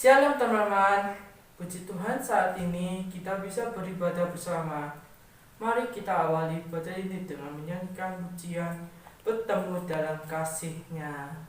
Shalom teman-teman, puji Tuhan saat ini kita bisa beribadah bersama. Mari kita awali ibadah ini dengan menyanyikan pujian Bertemu dalam Kasih-Nya.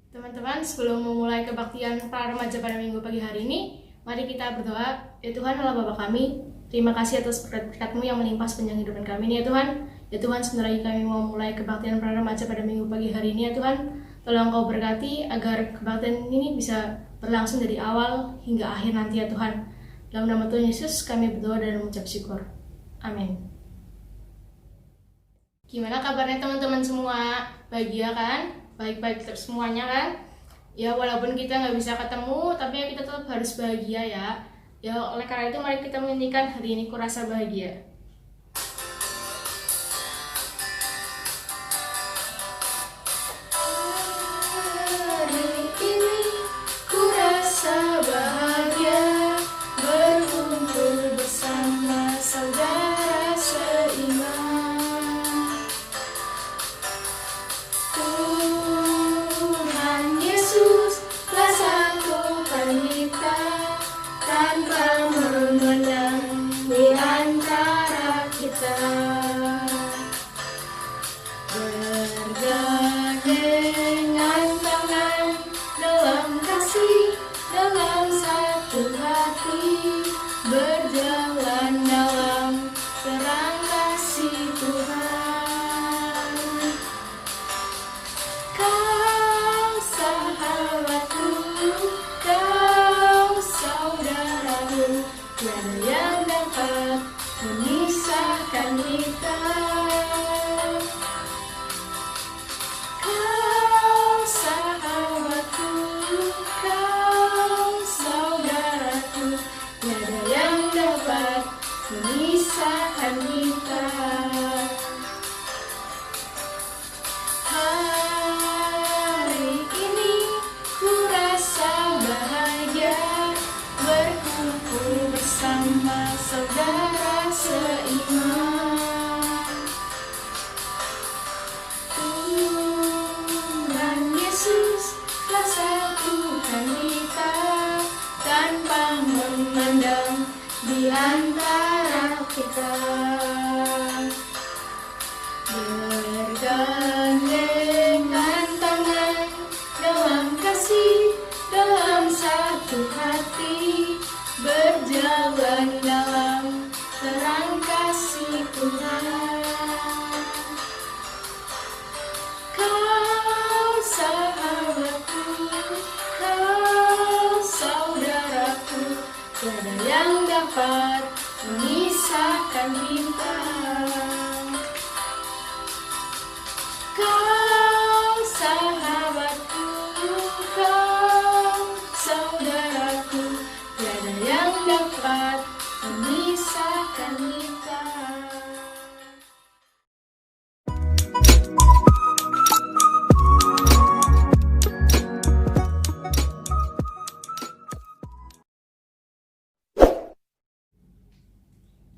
Teman-teman, sebelum memulai kebaktian para remaja pada minggu pagi hari ini, mari kita berdoa. Ya Tuhan Allah Bapa kami, terima kasih atas berkat-Mu yang melimpah sepanjang kehidupan kami ini ya Tuhan. Ya Tuhan, sebentar lagi kami mau mulai kebaktian para remaja pada minggu pagi hari ini ya Tuhan. Tolong Kau berkati agar kebaktian ini bisa berlangsung dari awal hingga akhir nanti ya Tuhan. Dalam nama Tuhan Yesus kami berdoa dan mengucap syukur. Amin. Gimana kabarnya teman-teman semua? Bahagia kan? Baik-baik tetap semuanya kan? Ya walaupun kita nggak bisa ketemu, tapi ya kita tetap harus bahagia ya. Ya oleh karena itu mari kita menyanyikan Hari Ini Kurasa Bahagia.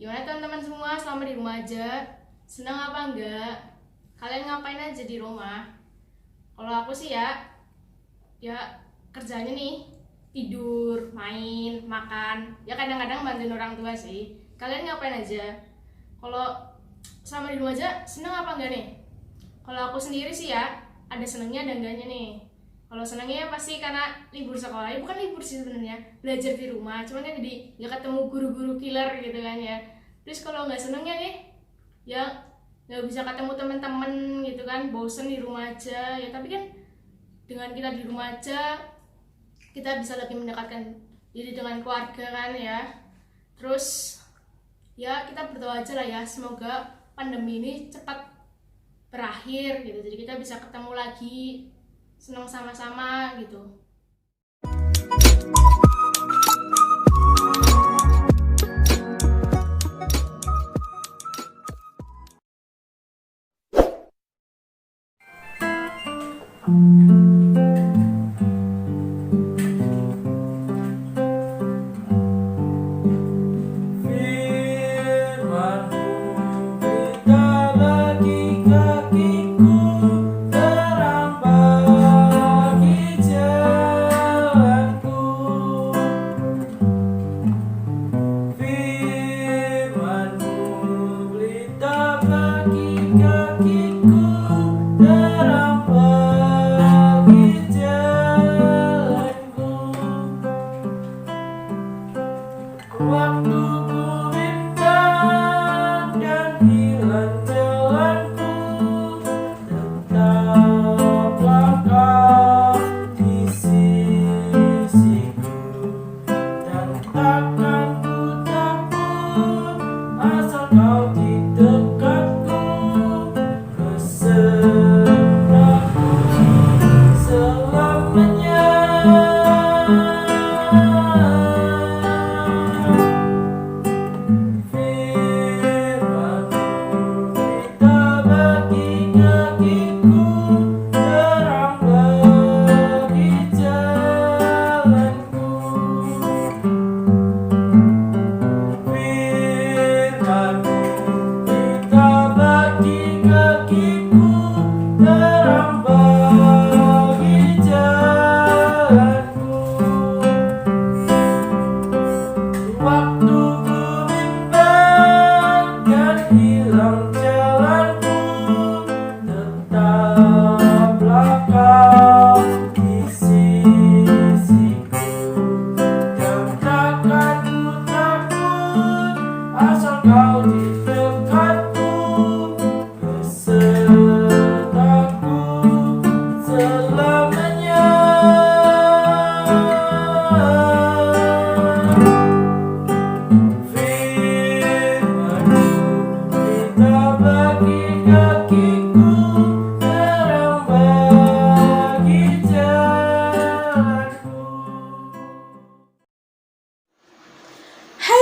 Gimana teman-teman semua, selama di rumah aja? Senang apa enggak? Kalian ngapain aja di rumah? Kalau aku sih ya kerjanya nih tidur, main, makan. Ya kadang-kadang bantuin orang tua sih. Kalian ngapain aja? Kalau selama di rumah aja seneng apa enggak nih? Kalau aku sendiri sih ya ada senengnya ada enggaknya nih. Kalau senengnya pasti karena libur sekolah, ya bukan libur sih sebenarnya, belajar di rumah. Cuman kan jadi nggak ketemu guru-guru killer gitu kan ya. Terus kalau nggak senengnya nih, ya nggak bisa ketemu teman-teman gitu kan, bosen di rumah aja. Ya tapi kan dengan kita di rumah aja, kita bisa lebih mendekatkan diri dengan keluarga kan ya. Terus ya kita berdoa aja lah ya, semoga pandemi ini cepat berakhir gitu. Jadi kita bisa ketemu lagi, senang sama-sama gitu.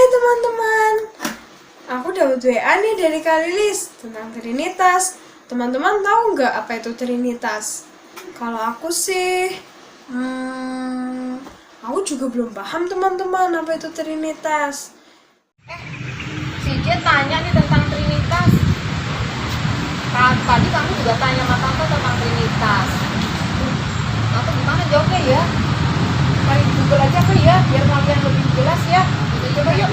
Teman-teman, aku dapat WA nih dari Kak Lilis tentang Trinitas. Teman-teman tahu nggak apa itu Trinitas? Kalau aku sih, aku juga belum paham teman-teman apa itu Trinitas. Si Jen tanya nih tentang Trinitas. Tadi kamu juga tanya sama tante tentang Trinitas. Tante gimana jawabnya ya? Cari di Google aja apa ya, biar kalian lebih jelas ya. Coba yuk,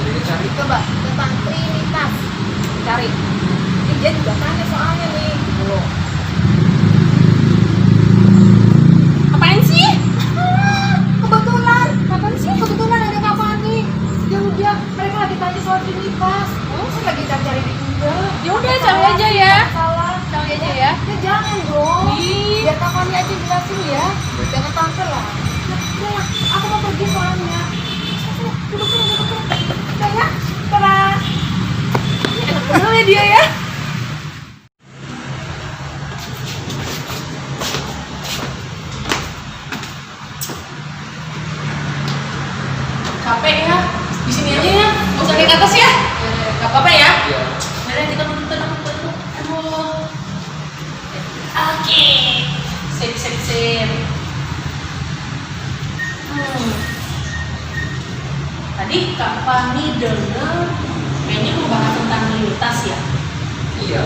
coba tentang Trinitas. Cari. Ini Jen juga tanya soalnya nih. Loh. Apaan sih? Kebetulan. Kapan sih? Kebetulan ada kapan nih? Ya udah, mereka lagi tanya soal Trinitas. Saya lagi cari di Google. Ya udah cari aja ya. Salah. Cari aja ya. Ya jangan dong. Biar kakaknya aja jelasin ya. Jangan tante lah. Nah, aku mau pergi soalnya. Duduk. Udah ya. Dadah. Enak bener ya dia ya. Capek ya. Di sini aja ya. Nggak usah naik ke atas ya. Gak apa-apa ya. Mari kita tenang. Aduh. Oke. Sip. Tadi Kak Fani denger kayaknya mau bahas tentang Trinitas ya? Iya.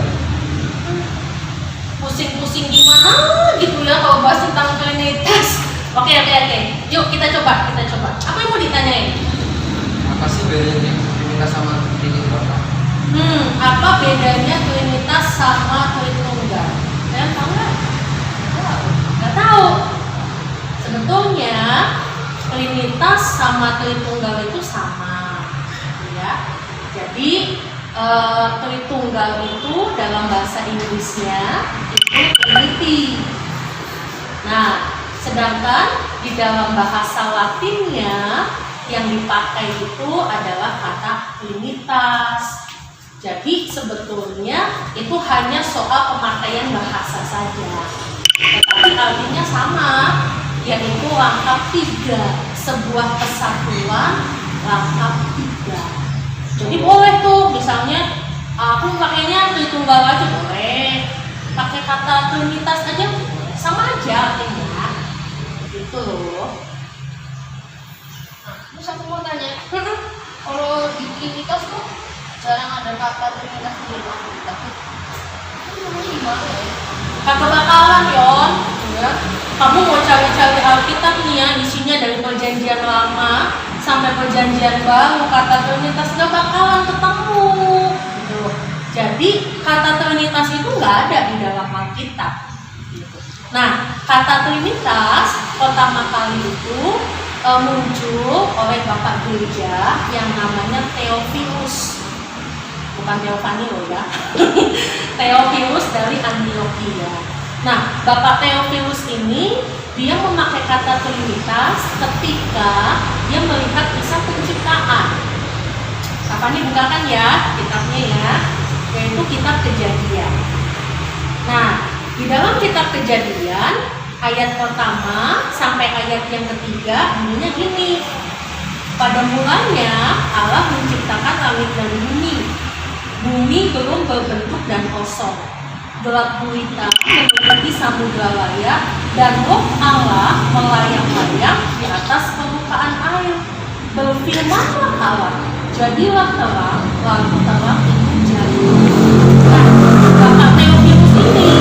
pusing-pusing gimana gitu ya kalau bahas tentang Trinitas. Oke. Yuk kita coba. Apa yang mau ditanyain? Apa sih bedanya Trinitas sama Trinitunggal? Apa bedanya Trinitas sama Tritunggal? Kalian tahu nggak? Nggak tahu. Sebetulnya Trinitas sama Tritunggal itu sama, ya. Jadi Tritunggal itu dalam bahasa Inggrisnya itu Trinity. Nah, sedangkan di dalam bahasa Latinnya yang dipakai itu adalah kata Trinitas. Jadi sebetulnya itu hanya soal pemakaian bahasa saja, tetapi artinya sama, yaitu lengkap 3, sebuah kesatuan lengkap 3. Jadi boleh tuh, misalnya aku pakainya Tritunggal aja boleh, pakai kata Trinitas aja boleh, sama aja artinya, gitu loh. Terus aku mau tanya, kalau di Trinitas tuh jarang ada kata Trinitas di dalam Alkitab. Itu namanya gimana ya? Kagak bakalan Yon, ya. Kamu mau cari-cari Alkitab nih ya, isinya dari perjanjian lama sampai perjanjian baru, kata Trinitas gak bakalan ketemu gitu. Jadi kata Trinitas itu gak ada di dalam Alkitab gitu. Nah, kata Trinitas pertama kali itu muncul oleh Bapak Gereja yang namanya Theophilus, bukan Theophani loh ya. Theophilus dari Antioquia. Nah, Bapak Theophilus ini dia memakai kata Trinitas ketika dia melihat kisah penciptaan. Kapan dibukakan ya kitabnya ya, yaitu kitab Kejadian. Nah, di dalam kitab Kejadian ayat pertama sampai ayat yang ketiga bunyinya gini. Pada mulanya Allah menciptakan langit dan bumi. Bumi belum berbentuk dan kosong. Gelap gulita menutupi samudra raya dan roh Allah melayang-layang di atas permukaan air. Berfirmanlah Allah, jadilah terang, lalu terang itu jadi. Nah, Bapak Theophilus ini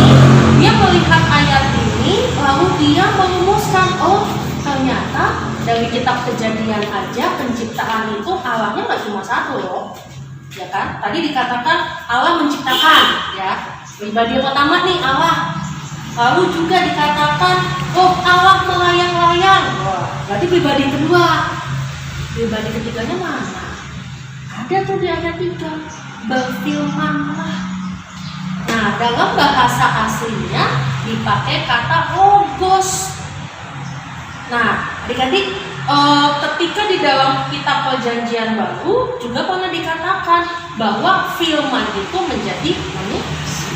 dia melihat ayat ini, lalu dia merumuskan, oh ternyata dari kitab Kejadian aja penciptaan itu Allahnya nggak cuma satu loh. Ya kan? Tadi dikatakan Allah menciptakan, ya. Pribadi pertama nih Allah. Lalu juga dikatakan, oh Allah melayang-layang. Berarti pribadi kedua. Pribadi ketiganya mana? Ada tuh di ayat 3. Berfirmanlah. Nah, dalam bahasa aslinya dipakai kata logos. Nah, adik-adik, ketika di dalam kitab Perjanjian Baru juga pernah dikatakan bahwa firman itu menjadi manusia.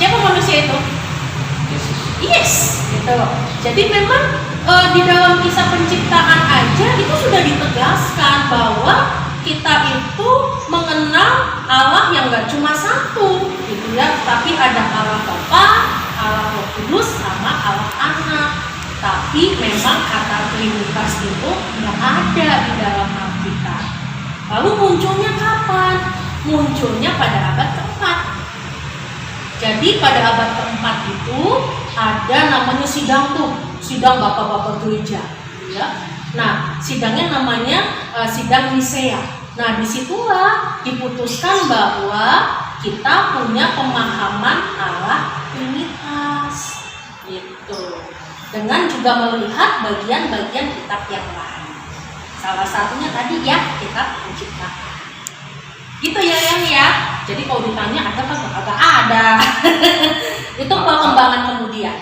Siapa manusia itu? Yes, gitu. Jadi memang di dalam kisah penciptaan aja itu sudah ditegaskan bahwa kita itu mengenal Allah yang gak cuma satu, gitu ya. Tapi ada Allah Bapa, Allah Roh Kudus, sama Allah Anak. Tapi memang kata Trinitas itu nggak ada di dalam Alkitab. Lalu munculnya kapan? Munculnya pada abad keempat. Jadi pada abad keempat itu ada namanya sidang tuh, sidang bapak-bapak gereja, ya. Nah, sidangnya namanya sidang Nisea. Nah, disitulah diputuskan bahwa kita punya pemahaman Allah Trinitas, gitu. Dengan juga melihat bagian-bagian kitab yang lain. Salah satunya tadi ya kitab Penciptaan. Gitu ya yang ya. Jadi kalau ditanya ada apa enggak ada. Itu perkembangan kemudian.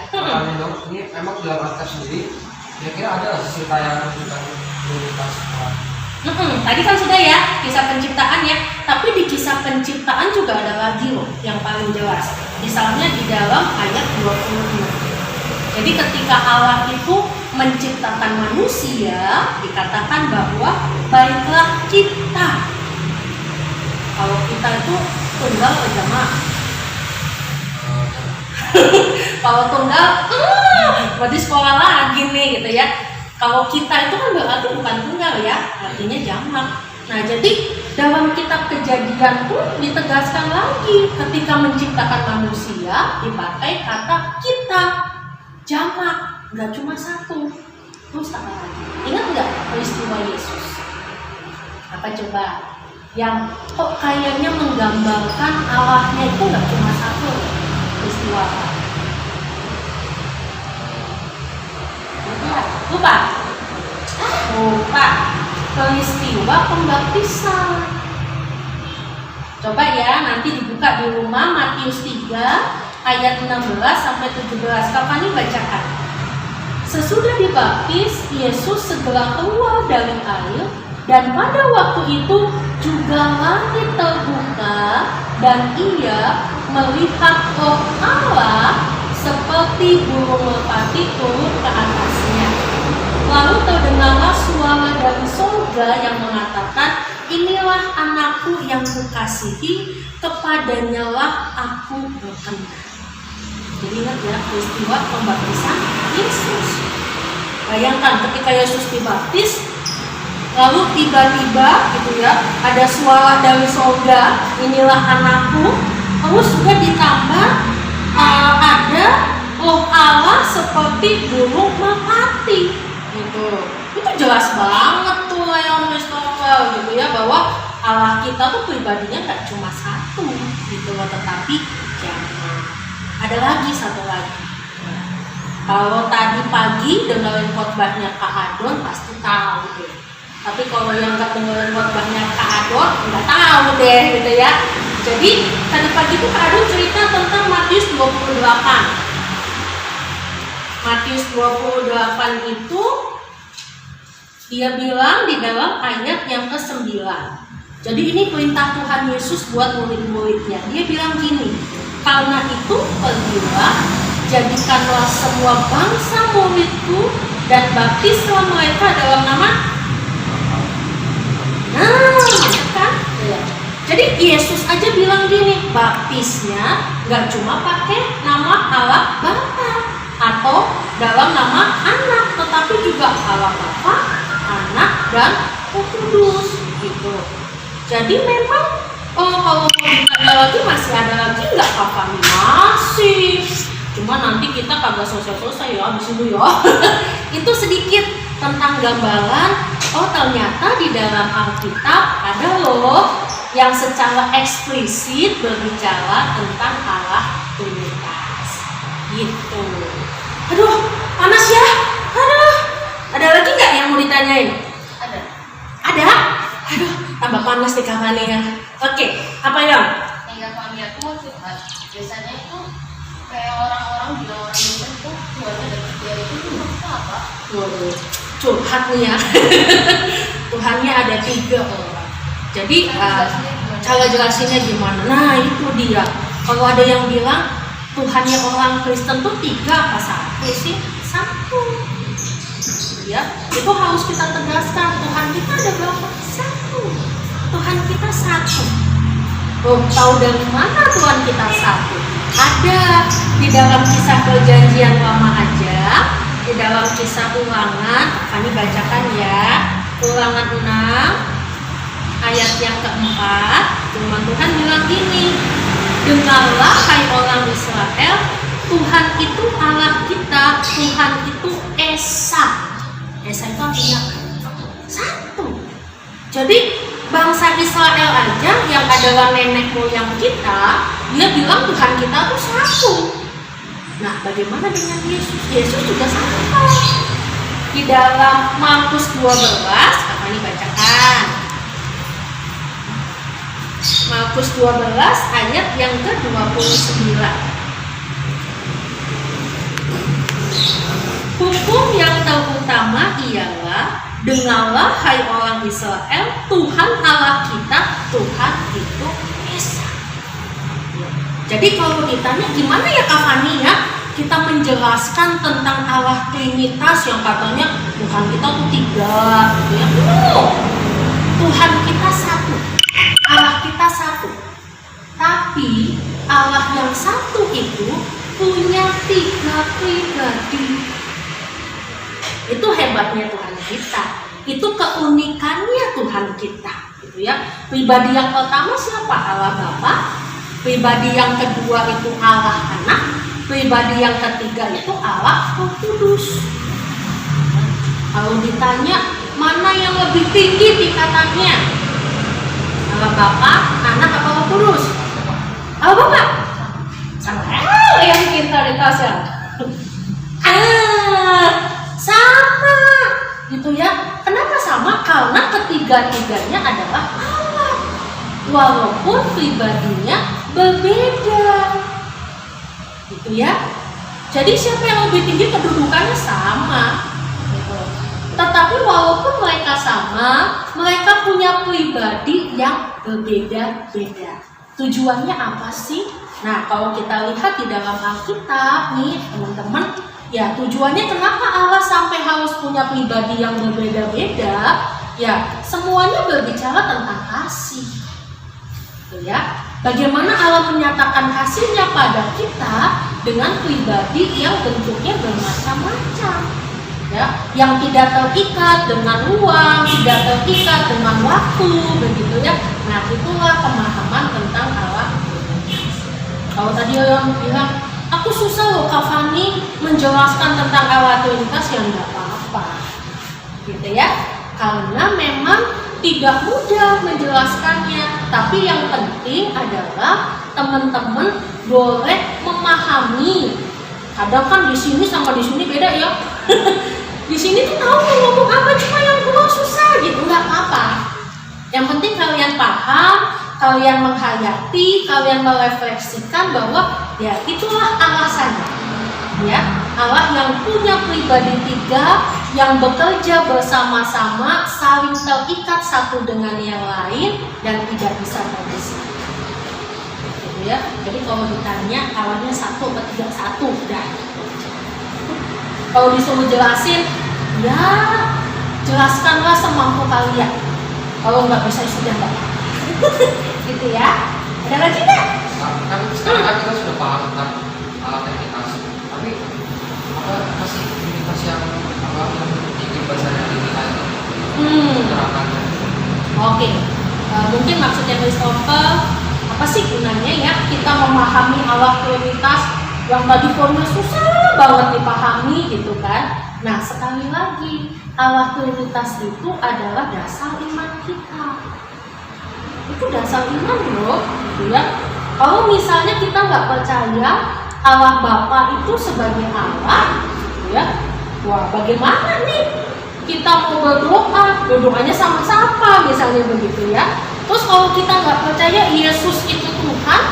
Ini emang dalam Alkitab sendiri kira-kira ada nggak sih tayangan tentang Trinitas? Tadi kan sudah ya kisah penciptaan ya. Tapi di kisah penciptaan juga ada lagi loh yang paling jelas. Misalnya di dalam ayat 26. Jadi ketika Allah itu menciptakan manusia, dikatakan bahwa baiklah kita. Kalau kita itu tunggal atau jamaah? Kalau tunggal, berarti sekolah lagi nih gitu ya. Kalau kita itu kan berarti bukan tunggal ya, artinya jamak. Nah, jadi dalam kitab Kejadian pun ditegaskan lagi ketika menciptakan manusia dipakai kata kita, jamak, nggak cuma satu. Terus apa lagi? Ingat nggak peristiwa Yesus? Apa coba? Yang kok kayaknya menggambarkan Allahnya itu nggak cuma satu. Peristiwa apa? Lupa? Peristiwa pembaptisan. Coba ya, nanti dibuka di rumah Matius 3 ayat 16 sampai 17. Kapan nih bacakan? Sesudah dibaptis, Yesus segera keluar dari air, dan pada waktu itu juga langit terbuka dan ia melihat Roh Allah seperti burung merpati turun ke atasnya. Lalu terdengarlah suara dari surga yang mengatakan, inilah anakku yang kukasihi, kepadanya lah aku berkenan. Jadi ingat ya, peristiwa pembaptisan Yesus. Bayangkan ketika Yesus dibaptis, lalu tiba-tiba gitu ya, ada suara dari surga, inilah anakku. Terus juga ditambah ada Roh Allah seperti burung merpati. Gitu. Itu jelas banget tuh Leon Christopher gitu ya, bahwa Allah kita tuh pribadinya nggak cuma satu gitu loh, tetapi jangan ada lagi satu lagi. Kalau tadi pagi dengerin khotbahnya Kak Adon pasti tahu deh, tapi kalau yang nggak dengerin khotbahnya Kak Adon nggak tahu deh gitu ya. Jadi tadi pagi tuh Kak Adon cerita tentang Matius 28. Matius 28 itu dia bilang di dalam ayat yang ke-9. Jadi ini perintah Tuhan Yesus buat murid-muridnya. Dia bilang gini, karena itu pergilah, jadikanlah semua bangsa muridku dan baptislah mereka dalam nama. Kan? Jadi Yesus aja bilang gini, baptisnya nggak cuma pakai nama Allah Bapa atau dalam nama anak, tetapi juga Allah Bapa, Anak, dan Roh Kudus gitu. Jadi memang kalau ada lagi masih ada lagi nggak apa-apa nih, masih. Cuma nanti kita kagak selesai ya abis itu ya. Itu sedikit tentang gambaran. Oh ternyata di dalam Alkitab ada loh yang secara eksplisit berbicara tentang Allah Trinitas. Gitu. Aduh, panas ya. Aduh. Ada lagi nggak yang mau ditanyain? Ada. Ada? Aduh, tambah panas di kamarnya. Oke, apa ya? Yang kami aku curhat. Biasanya itu kayak orang-orang bilang orang Kristen itu Tuhan ada tiga itu maksudnya apa? Waduh, curhat nih ya. Tuhannya ada 3 orang. Jadi cara jelasinnya gimana? Nah itu dia. Kalau ada yang bilang Tuhannya orang Kristen tuh 3 apa 1 sih? 1. Ya, itu harus kita tegaskan. Tuhan kita ada berapa? 1. Tuhan kita 1. Oh, tahu dari mana Tuhan kita 1? Ada di dalam kisah perjanjian lama aja, di dalam kisah Ulangan. Kami bacakan ya, Ulangan 6 ayat yang ke-4. Firman Tuhan bilang gini, dengarlah hai orang Israel, Tuhan itu Allah kita, Tuhan itu Esa. Esa itu artinya 1. Jadi bangsa Israel aja yang adalah nenek moyang kita, dia bilang Tuhan kita tuh 1. Nah bagaimana dengan Yesus? Yesus juga 1. Di dalam Markus 12, akan dibacakan Markus 12 ayat yang ke-29. Hukum yang terutama ialah, dengarlah hai orang Israel, Tuhan Allah kita, Tuhan itu Esa. Jadi kalau ditanya gimana ya Kak Fani ya, kita menjelaskan tentang Allah Trinitas yang katanya Tuhan kita tuh 3 gitu ya. Tuhan kita 1, Allah kita 1. Tapi Allah yang 1 itu punya 3 pribadi. Itu hebatnya Tuhan kita. Itu keunikannya Tuhan kita. gitu ya. Pribadi yang pertama siapa? Allah Bapa. Pribadi yang kedua itu Allah Anak. Pribadi yang ketiga itu Allah Roh Kudus. Kalau ditanya mana yang lebih tinggi tingkatannya, Allah Bapa, Anak, apa Roh Kudus? Allah Bapa. Yang pintar di Tasya. Sama gitu ya. Kenapa sama? Karena ketiga-tiganya adalah Allah, walaupun pribadinya berbeda gitu ya. Jadi siapa yang lebih tinggi kedudukannya sama gitu. Tetapi walaupun mereka sama, mereka punya pribadi yang berbeda-beda. Tujuannya apa sih? Nah, kalau kita lihat di dalam Alkitab nih teman-teman, ya tujuannya kenapa Allah sampai harus punya pribadi yang berbeda-beda? Ya, semuanya berbicara tentang kasih. Gitu ya. Bagaimana Allah menyatakan kasihnya pada kita dengan pribadi yang bentuknya bermacam-macam. Ya, yang tidak terikat dengan ruang, tidak terikat dengan waktu, begitu ya. Nah, itulah pemahaman tentang Allah. Kalau tadi orang bilang, aku susah loh Kak Fani menjelaskan tentang Allah Trinitas, yang nggak apa-apa, gitu ya. Karena memang tidak mudah menjelaskannya, tapi yang penting adalah teman-teman boleh memahami. Kadang kan di sini sama di sini beda ya. Di sini tuh tahu mau ngomong apa, cuma yang kurang susah gitu, nggak apa-apa. Yang penting kalian paham, kalian menghayati, kalian merefleksikan bahwa ya itulah alasannya. Ya, Allah yang punya pribadi tiga, yang bekerja bersama-sama, saling terikat satu dengan yang lain dan tidak bisa berpisah. Gitu ya. Jadi kalau ditanya awalnya satu atau tidak satu, dah. Kalau disuruh jelasin, ya jelaskanlah semampu kalian. Kalau nggak bisa sudah nggak. Gitu ya. Ada lagi nggak? Kan sekarang kan kita sudah paham tentang Trinitas, tapi apa sih Trinitas yang tinggi bahasanya Trinitas itu? Terangkannya. Oke. Mungkin maksudnya Christopher, apa sih gunanya ya kita memahami Allah Trinitas yang tadi formnya susah banget dipahami gitu kan? Nah, sekali lagi Allah Trinitas itu adalah dasar iman kita. Itu dasar iman loh, gitu ya. Kalau misalnya kita nggak percaya Allah Bapa itu sebagai Allah, gitu ya, wah bagaimana nih kita mau berdoanya sama siapa misalnya begitu ya. Terus kalau kita nggak percaya Yesus itu Tuhan,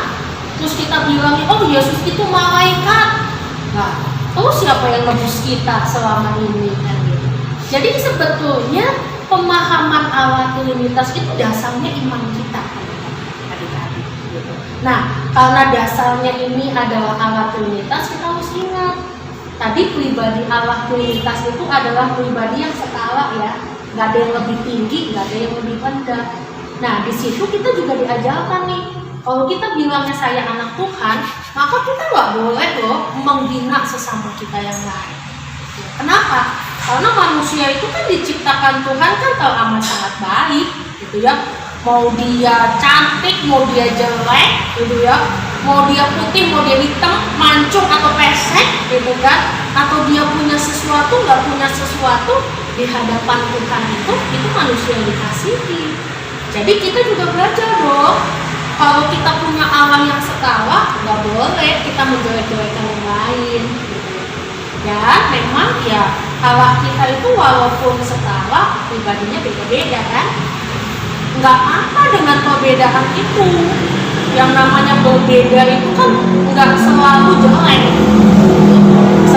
terus kita bilang oh Yesus itu malaikat, nah terus siapa yang nebus kita selama ini kan gitu. Jadi sebetulnya pemahaman Allah Trinitas itu dasarnya iman kita, adik-adik. Gitu. Nah, karena dasarnya ini adalah Allah Trinitas, kita harus ingat tadi pribadi Allah Trinitas itu adalah pribadi yang skala ya, nggak ada yang lebih tinggi, nggak ada yang lebih rendah. Nah, di situ kita juga diajarkan nih, kalau kita bilangnya saya anak Tuhan, maka kita nggak boleh loh menghina sesama kita yang lain. Kenapa? Karena manusia itu kan diciptakan Tuhan kan teramat sangat baik, gitu ya. Mau dia cantik, mau dia jelek, gitu ya. Mau dia putih, mau dia hitam, mancung atau pesek, gitu kan. Atau dia punya sesuatu, nggak punya sesuatu, di hadapan Tuhan itu manusia yang dikasihi. Jadi kita juga belajar dong. Kalau kita punya Allah yang skala, nggak boleh kita menjelek-jelekan yang lain. Ya, memang ya Allah kita itu walaupun skala pribadinya beda-beda kan. Nggak apa dengan perbedaan itu. Yang namanya berbeda itu kan nggak selalu jelek.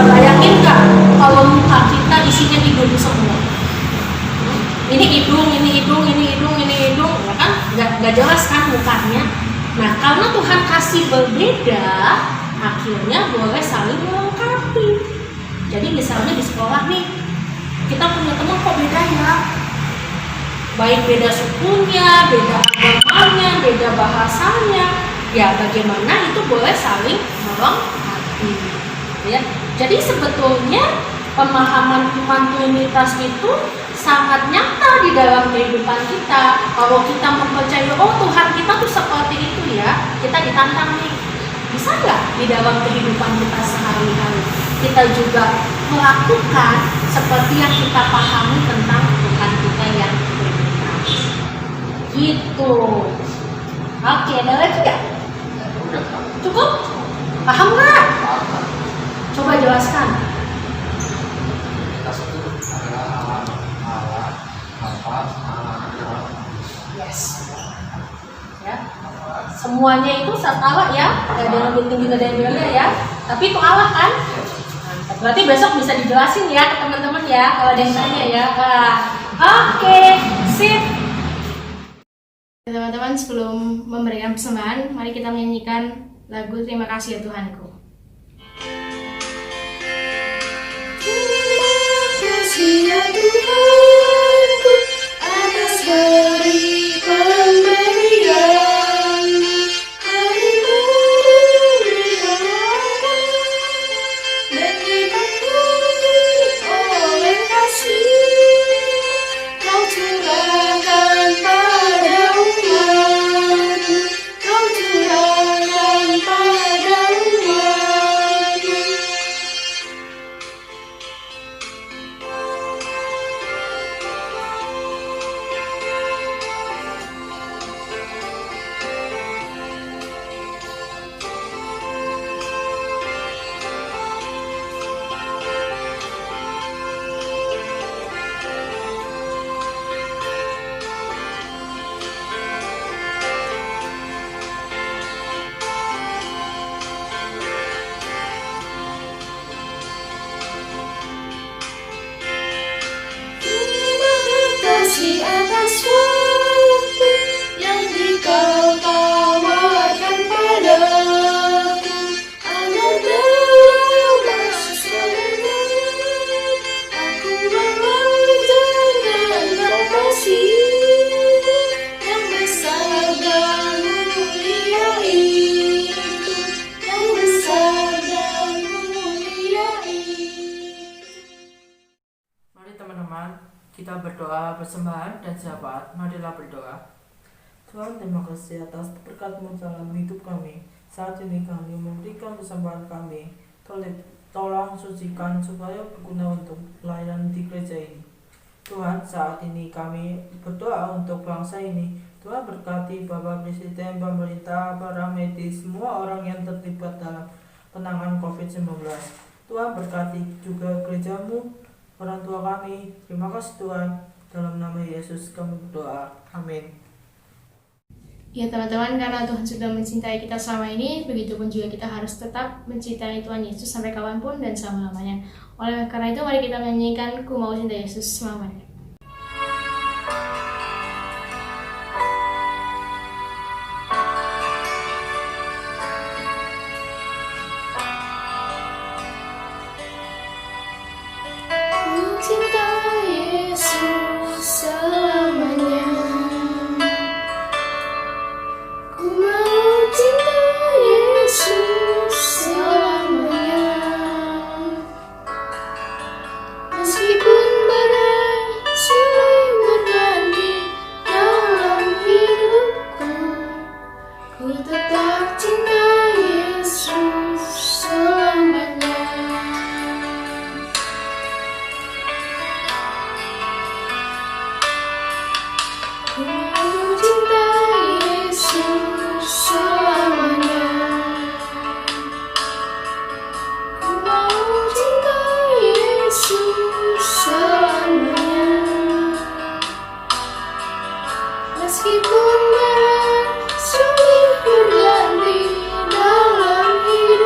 Bayangin nggak kalau muka kita isinya hidung semua. Ini hidung, ini hidung, ini hidung, ini hidung, ya kan? Nggak jelas kan mukanya. Nah, karena Tuhan kasih berbeda, akhirnya boleh saling melengkapi. Jadi misalnya di sekolah nih, kita punya teman kok beda ya, baik beda sukunya, beda agamanya, beda bahasanya, ya bagaimana itu boleh saling melengkapi, ya. Jadi sebetulnya pemahaman iman Trinitas itu sangat nyata di dalam kehidupan kita. Kalau kita mempercayai, oh Tuhan kita tuh seperti itu ya, kita ditantang nih, bisa nggak di dalam kehidupan kita sehari-hari kita juga melakukan seperti yang kita pahami tentang Tuhan kita yang Trinitas gitu. Oke, ada lagi nggak? Udah, Kak. Cukup? Paham nggak? Paham. Coba jelaskan. Trinitas itu adalah Allah, Bapa, Anak, Yes. Ya. Semuanya itu satu Allah ya. Gak ada yang lebih tinggi, gak ada yang lebih rendah ya. Tapi itu Allah kan? Mantap. Berarti besok bisa dijelasin ya ke teman-teman ya kalau ada yang tanya ya. Oke, sip. Teman-teman, sebelum memberikan persembahan, mari kita menyanyikan lagu Terima Kasih Ya Tuhanku. Terima kasih ya Tuhanku atas beri pemberian hari berlimpah dan dipenuhi oleh kasih Kau curahkan pada umat-Mu, Kau curahkan pada umat-Mu. Terima kasih atas waktu yang Dikau tawarkan padaku agar dalam selamat aku mengajarkan kasih yang besar dan mulia itu, yang besar dan mulia itu. Mari teman-teman, kita berdoa persembahan dan syafaat. Marilah berdoa. Tuhan, terima kasih atas berkat-Mu dalam hidup kami. Saat ini kami memberikan persembahan kami. Tolong sucikan supaya berguna untuk pelayanan di gereja ini. Tuhan, saat ini kami berdoa untuk bangsa ini. Tuhan berkati Bapak Presiden, pemerintah, para medis, semua orang yang terlibat dalam penanganan COVID-19. Tuhan berkati juga gereja-Mu, orang tua kami. Terima kasih Tuhan. Dalam nama Yesus kami berdoa. Amin. Ya teman-teman, karena Tuhan sudah mencintai kita selama ini, begitupun juga kita harus tetap mencintai Tuhan Yesus sampai kapanpun dan selama-lamanya. Oleh karena itu, mari kita menyanyikan Ku Mau Cinta Yesus selamanya. Ku cinta Yesus selamanya. Ku mau cinta Yesus selamanya. Meskipun badai silih berganti dalam hidupku, ku tetap cinta Yesus selamanya. Ku mau cinta Yesus selamanya. Ku mau cinta Yesus selamanya. Meskipun badai silih berganti dalam hidup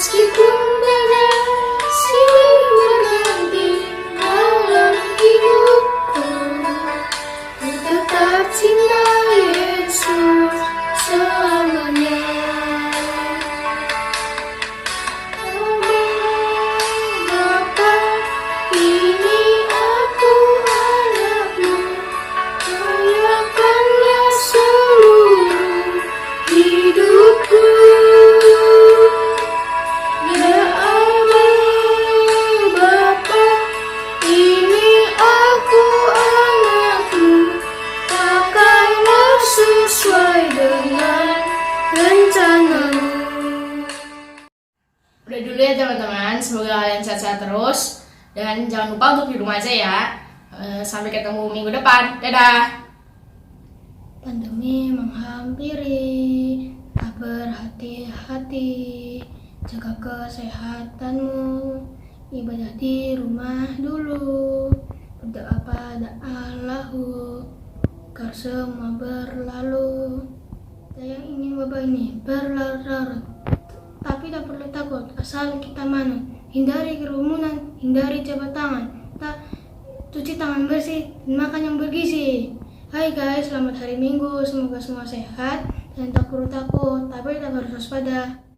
Meskipun banyak silih berganti dalam hidupku, ku tetap cinta Yesus selamanya. Bapa, ini aku anakmu, layakanlah seluruh hidupku. Ya Allah, Bapa, ini aku anakmu, pakailah sesuai dengan rencanamu. Udah dulu ya teman-teman, semoga kalian sehat-sehat terus. Dan jangan lupa untuk di rumah aja ya. Sampai ketemu minggu depan, dadah. Pandemi menghampiri, tak berhati-hati, jaga kesehatanmu, ibadah di rumah dulu, berdoa pada Allahu, agar semua berlalu. Saya ingin wabah ini berlarut-larut, tapi tak perlu takut, asal kita manut. Hindari kerumunan, hindari jabat tangan, cuci tangan bersih, dan makan yang bergizi. Hai guys, selamat hari Minggu, semoga semua sehat dan tak perlu takut, tapi tak harus waspada.